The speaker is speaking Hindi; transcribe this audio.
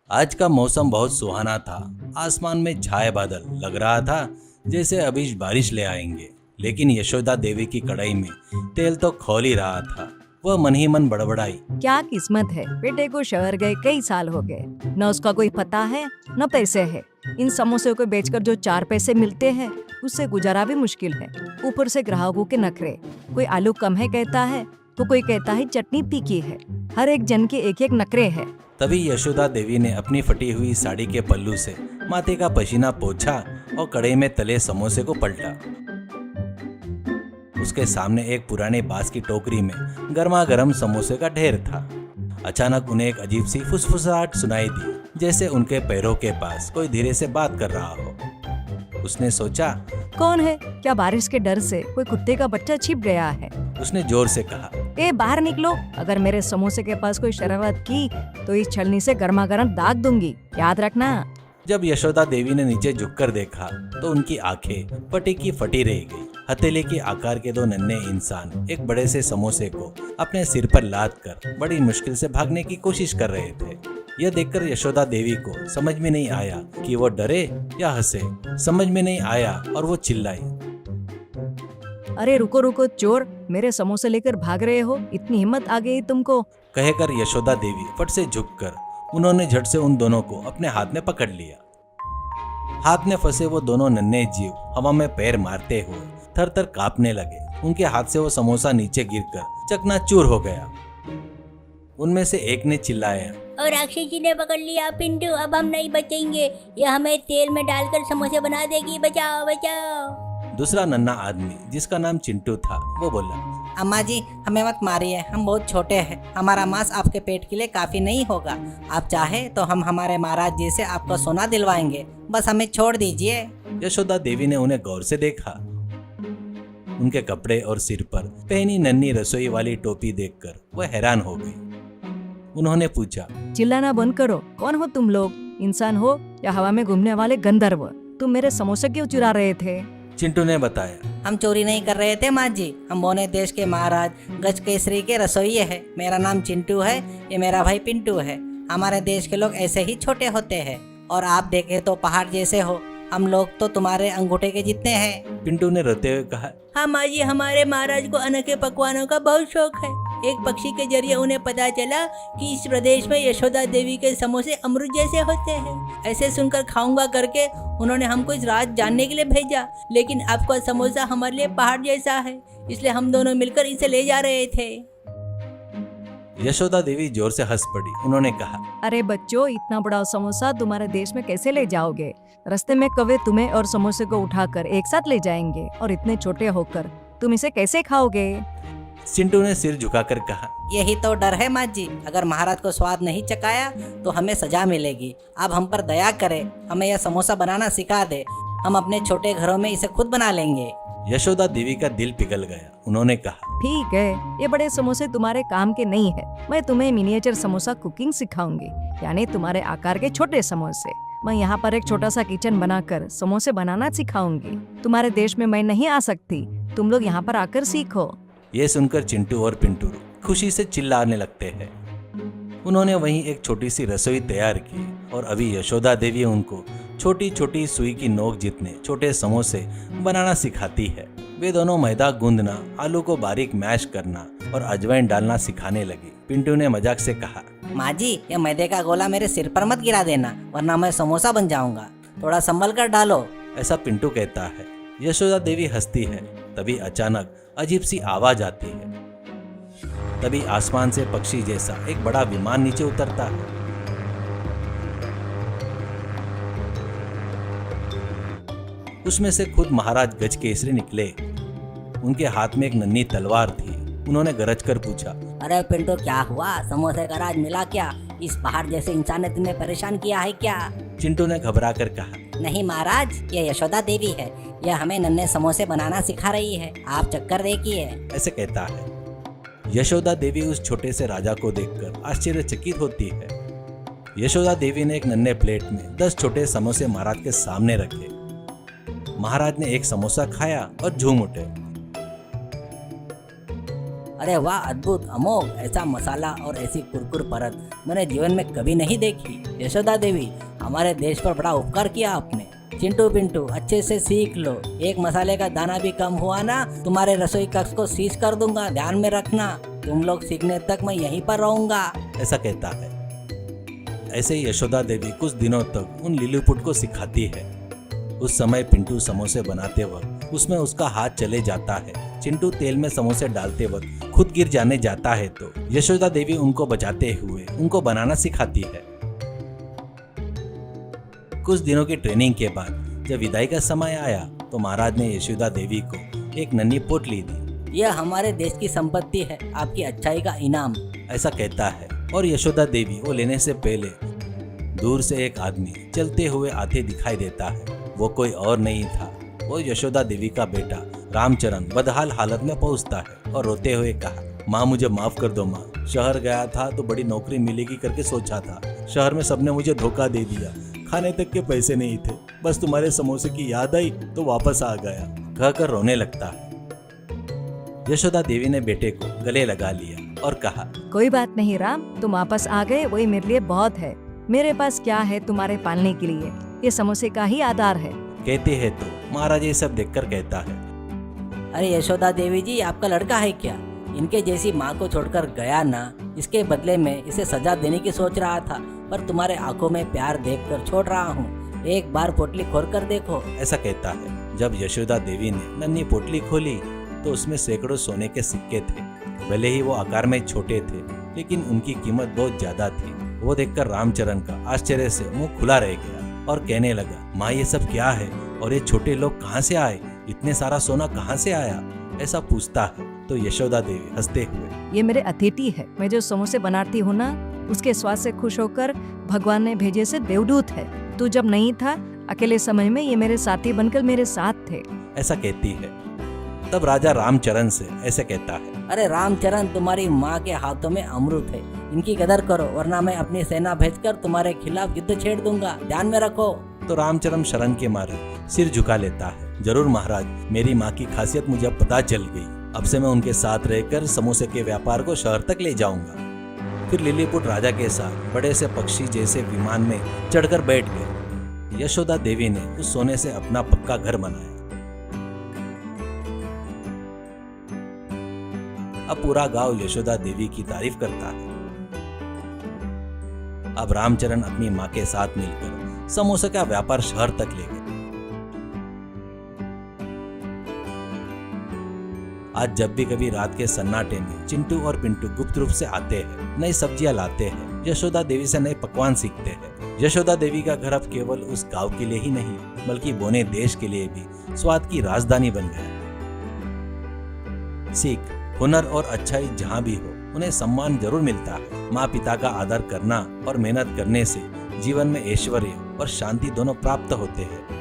आज का मौसम बहुत सुहाना था। आसमान में छाए बादल, लग रहा था जैसे अभी बारिश ले आएंगे। लेकिन यशोदा देवी की कढ़ाई में तेल तो खौल ही रहा था। वह मन ही मन बड़बड़ाई, क्या किस्मत है, बेटे को शहर गए कई साल हो गए, न उसका कोई पता है न पैसे है। इन समोसे को बेचकर जो 4 पैसे मिलते हैं उससे गुजारा भी मुश्किल है। ऊपर से ग्राहकों के नखरे, कोई आलू कम है कहता है तो कोई कहता है चटनी तीखी है। हर एक जन के एक एक नखरे है। तभी यशोदा देवी ने अपनी फटी हुई साड़ी के पल्लू से माथे का पसीना पोंछा और कढ़ाई में तले समोसे को पलटा। उसके सामने एक पुराने बांस की टोकरी में गर्मा गर्म समोसे का ढेर था। अचानक उन्हें एक अजीब सी फुसफुसाहट सुनाई दी, जैसे उनके पैरों के पास कोई धीरे से बात कर रहा हो। उसने सोचा, कौन है? क्या बारिश के डर से कोई कुत्ते का बच्चा छिप गया है? उसने जोर से कहा, ए बाहर निकलो, अगर मेरे समोसे के पास कोई शरारत की तो इस छलनी से गर्मा गर्म दाग दूंगी, याद रखना। जब यशोदा देवी ने नीचे झुककर देखा तो उनकी आंखें फटी की फटी रह गई। हथेली के आकार के 2 नन्हे इंसान एक बड़े से समोसे को अपने सिर पर लाद कर बड़ी मुश्किल से भागने की कोशिश कर रहे थे। यह देखकर यशोदा देवी को समझ में नहीं आया कि वो डरे या हंसे। समझ में नहीं आया और वो चिल्लाई, अरे रुको रुको चोर, मेरे समोसे लेकर भाग रहे हो, इतनी हिम्मत आ गई तुमको? कहकर यशोदा देवी फट से झुककर उन्होंने झट से उन दोनों को अपने हाथ में पकड़ लिया। हाथ में फंसे वो दोनों नन्हे जीव हवा में पैर मारते हुए थर थर कांपने लगे। उनके हाथ से वो समोसा नीचे गिरकर चकनाचूर हो गया। उनमें से एक ने चिल्लाया, और राक्षसी ने पकड़ लिया पिंटू, अब हम नहीं बचेंगे, यह हमें तेल में डालकर समोसे बना देगी, बचाओ बचाओ। दूसरा नन्हा आदमी जिसका नाम चिंटू था वो बोला, अम्मा जी हमें मत मारिए, हम बहुत छोटे हैं, हमारा मांस आपके पेट के लिए काफी नहीं होगा। आप चाहे तो हम हमारे महाराज जी से आपको सोना दिलवाएंगे, बस हमें छोड़ दीजिए। यशोदा देवी ने उन्हें गौर से देखा। उनके कपड़े और सिर पर पहनी नन्ही रसोई वाली टोपी देखकर वह हैरान हो गई। उन्होंने पूछा, चिल्लाना बंद करो, कौन हो तुम लोग? इंसान हो या हवा में घूमने वाले गंधर्व? तुम मेरे समोसे क्यों चुरा रहे थे? चिंटू ने बताया, हम चोरी नहीं कर रहे थे माँ जी, हम बोने देश के महाराज गज केसरी के रसोइये है। मेरा नाम चिंटू है, ये मेरा भाई पिंटू है। हमारे देश के लोग ऐसे ही छोटे होते हैं और आप देखे तो पहाड़ जैसे हो, हम लोग तो तुम्हारे अंगूठे के जितने हैं। पिंटू ने रोते हुए कहा, हाँ माँ जी, हमारे महाराज को अनोखे पकवानों का बहुत शौक है। एक पक्षी के जरिए उन्हें पता चला कि इस प्रदेश में यशोदा देवी के समोसे अमृत जैसे होते हैं। ऐसे सुनकर खाऊंगा करके उन्होंने हमको इस राज जानने के लिए भेजा, लेकिन आपका समोसा हमारे लिए पहाड़ जैसा है, इसलिए हम दोनों मिलकर इसे ले जा रहे थे। यशोदा देवी जोर से हंस पड़ी। उन्होंने कहा, अरे बच्चों, इतना बड़ा समोसा तुम्हारे देश में कैसे ले जाओगे? रास्ते में कौवे तुम्हें और समोसे को उठाकर एक साथ ले जाएंगे, और इतने छोटे होकर तुम इसे कैसे खाओगे? चिंटू ने सिर झुकाकर कहा, यही तो डर है माँ जी, अगर महाराज को स्वाद नहीं चखाया तो हमें सजा मिलेगी। आप हम पर दया करें, हमें यह समोसा बनाना सिखा दे, हम अपने छोटे घरों में इसे खुद बना लेंगे। यशोदा देवी का दिल पिघल गया। उन्होंने कहा, ठीक है, ये बड़े समोसे तुम्हारे काम के नहीं है। मैं तुम्हें मिनिएचर समोसा कुकिंग सिखाऊंगी, यानी तुम्हारे आकार के छोटे समोसे। मैं यहाँ पर एक छोटा सा किचन बनाकर समोसे बनाना सिखाऊंगी। तुम्हारे देश में मैं नहीं आ सकती, तुम लोग यहाँ पर आकर सीखो। ये सुनकर चिंटू और पिंटू खुशी से चिल्लाने लगते हैं। उन्होंने वहीं एक छोटी सी रसोई तैयार की और अभी यशोदा देवी उनको छोटी छोटी सुई की नोक जितने छोटे समोसे बनाना सिखाती है। वे दोनों मैदा गूंदना, आलू को बारीक मैश करना और अजवाइन डालना सिखाने लगी। पिंटू ने मजाक से कहा, माँ जी ये मैदे का गोला मेरे सिर पर मत गिरा देना, वरना मैं समोसा बन जाऊंगा, थोड़ा संभल कर डालो। ऐसा पिंटू कहता है। यशोदा देवी हंसती है। तभी अचानक अजीब सी आवाज आती है। तभी आसमान से पक्षी जैसा एक बड़ा विमान नीचे उतरता है। उसमें से खुद महाराज गज केसरी निकले। उनके हाथ में एक नन्ही तलवार थी। उन्होंने गरज कर पूछा, अरे पिंटू क्या हुआ, समोसे का राज मिला क्या? इस पहाड़ जैसे इंसान ने तुम्हें परेशान किया है क्या? चिंटू ने घबरा कर कहा, नहीं महाराज, ये यशोदा देवी है, यह हमें नन्हे समोसे बनाना सिखा रही है, आप चक्कर देखिए। ऐसे कहता है। यशोदा देवी उस छोटे से राजा को देखकर आश्चर्यचकित होती है। यशोदा देवी ने एक नन्हे प्लेट में 10 छोटे समोसे महाराज के सामने रखे। महाराज ने एक समोसा खाया और झूम उठे। अरे वाह, अद्भुत, अमोघ, ऐसा मसाला और ऐसी कुरकुर परत मैंने जीवन में कभी नहीं देखी। यशोदा देवी, हमारे देश पर बड़ा उपकार किया आपने। चिंटू पिंटू, अच्छे से सीख लो, एक मसाले का दाना भी कम हुआ ना, तुम्हारे रसोई कक्ष को सीज कर दूंगा, ध्यान में रखना। तुम लोग सीखने तक मैं यहीं पर रहूंगा। ऐसा कहता है। ऐसे ही यशोदा देवी कुछ दिनों तक उन लिलीपुट को सिखाती है। उस समय पिंटू समोसे बनाते वक्त उसमें उसका हाथ चले जाता है। चिंटू तेल में समोसे डालते वक्त खुद गिर जाने जाता है तो यशोदा देवी उनको बचाते हुए उनको बनाना सिखाती है। कुछ दिनों की ट्रेनिंग के बाद जब विदाई का समय आया तो महाराज ने यशोदा देवी को एक नन्ही पोटली दी। यह हमारे देश की संपत्ति है, आपकी अच्छाई का इनाम। ऐसा कहता है और यशोदा देवी वो लेने से पहले दूर से एक आदमी चलते हुए आते दिखाई देता है। वो कोई और नहीं था, वो यशोदा देवी का बेटा रामचरण बदहाल हालत में पहुंचता है और रोते हुए कहा, माँ मुझे माफ कर दो माँ, शहर गया था तो बड़ी नौकरी मिलेगी करके सोचा था, शहर में सबने मुझे धोखा दे दिया, खाने तक के पैसे नहीं थे, बस तुम्हारे समोसे की याद आई तो वापस आ गया, कहकर रोने लगता है। यशोदा देवी ने बेटे को गले लगा लिया और कहा, कोई बात नहीं राम, तुम वापस आ गए वही मेरे लिए बहुत है। मेरे पास क्या है तुम्हारे पालने के लिए, ये समोसे का ही आधार है। कहते हैं तो महाराज ये सब देखकर कहता है, अरे यशोदा देवी जी, आपका लड़का है क्या? इनके जैसी माँ को छोड़कर गया ना, इसके बदले में इसे सजा देने की सोच रहा था, पर तुम्हारे आंखों में प्यार देखकर छोड़ रहा हूँ। एक बार पोटली खोल कर देखो। ऐसा कहता है। जब यशोदा देवी ने नन्ही पोटली खोली तो उसमें सैकड़ों सोने के सिक्के थे। भले ही वो आकार में छोटे थे लेकिन उनकी कीमत बहुत ज्यादा थी। वो देखकर रामचरण का आश्चर्य से मुंह खुला रह गया और कहने लगा, माँ ये सब क्या है और ये छोटे लोग कहाँ से आए, इतने सारा सोना कहाँ से आया? ऐसा पूछता है तो यशोदा देवी हंसते हुए, ये मेरे अतिथि है, मैं जो समोसे बनाती हूँ ना, उसके स्वाद से खुश होकर भगवान ने भेजे से देवदूत है। तू जब नहीं था, अकेले समय में ये मेरे साथी बनकर मेरे साथ थे। ऐसा कहती है। तब राजा रामचरण से ऐसे कहता है, अरे रामचरण, तुम्हारी माँ के हाथों में अमृत है, इनकी कदर करो, वरना मैं अपनी सेना भेजकर तुम्हारे खिलाफ युद्ध छेड़ दूंगा, ध्यान में रखो। तो रामचरण शरण के मारे सिर झुका लेता है। जरूर महाराज, मेरी माँ की खासियत मुझे पता चल गई, अब से मैं उनके साथ रहकर समोसे के व्यापार को शहर तक ले जाऊंगा। फिर लिलीपुट राजा के साथ बड़े से पक्षी जैसे विमान में चढ़कर बैठ गए। यशोदा देवी ने उस सोने से अपना पक्का घर बनाया। अब पूरा गांव यशोदा देवी की तारीफ करता है। अब रामचरण अपनी माँ के साथ मिलकर समोसे का व्यापार शहर तक ले गए। आज जब भी कभी रात के सन्नाटे में चिंटू और पिंटू गुप्त रूप से आते हैं, नई सब्जियां लाते हैं, यशोदा देवी से नए पकवान सीखते हैं। यशोदा देवी का घर अब केवल उस गांव के लिए ही नहीं बल्कि बौने देश के लिए भी स्वाद की राजधानी बन गया। सीख, हुनर और अच्छाई जहाँ भी हो, उन्हें सम्मान जरूर मिलता है। माँ पिता का आदर करना और मेहनत करने से जीवन में ऐश्वर्य और शांति दोनों प्राप्त होते हैं।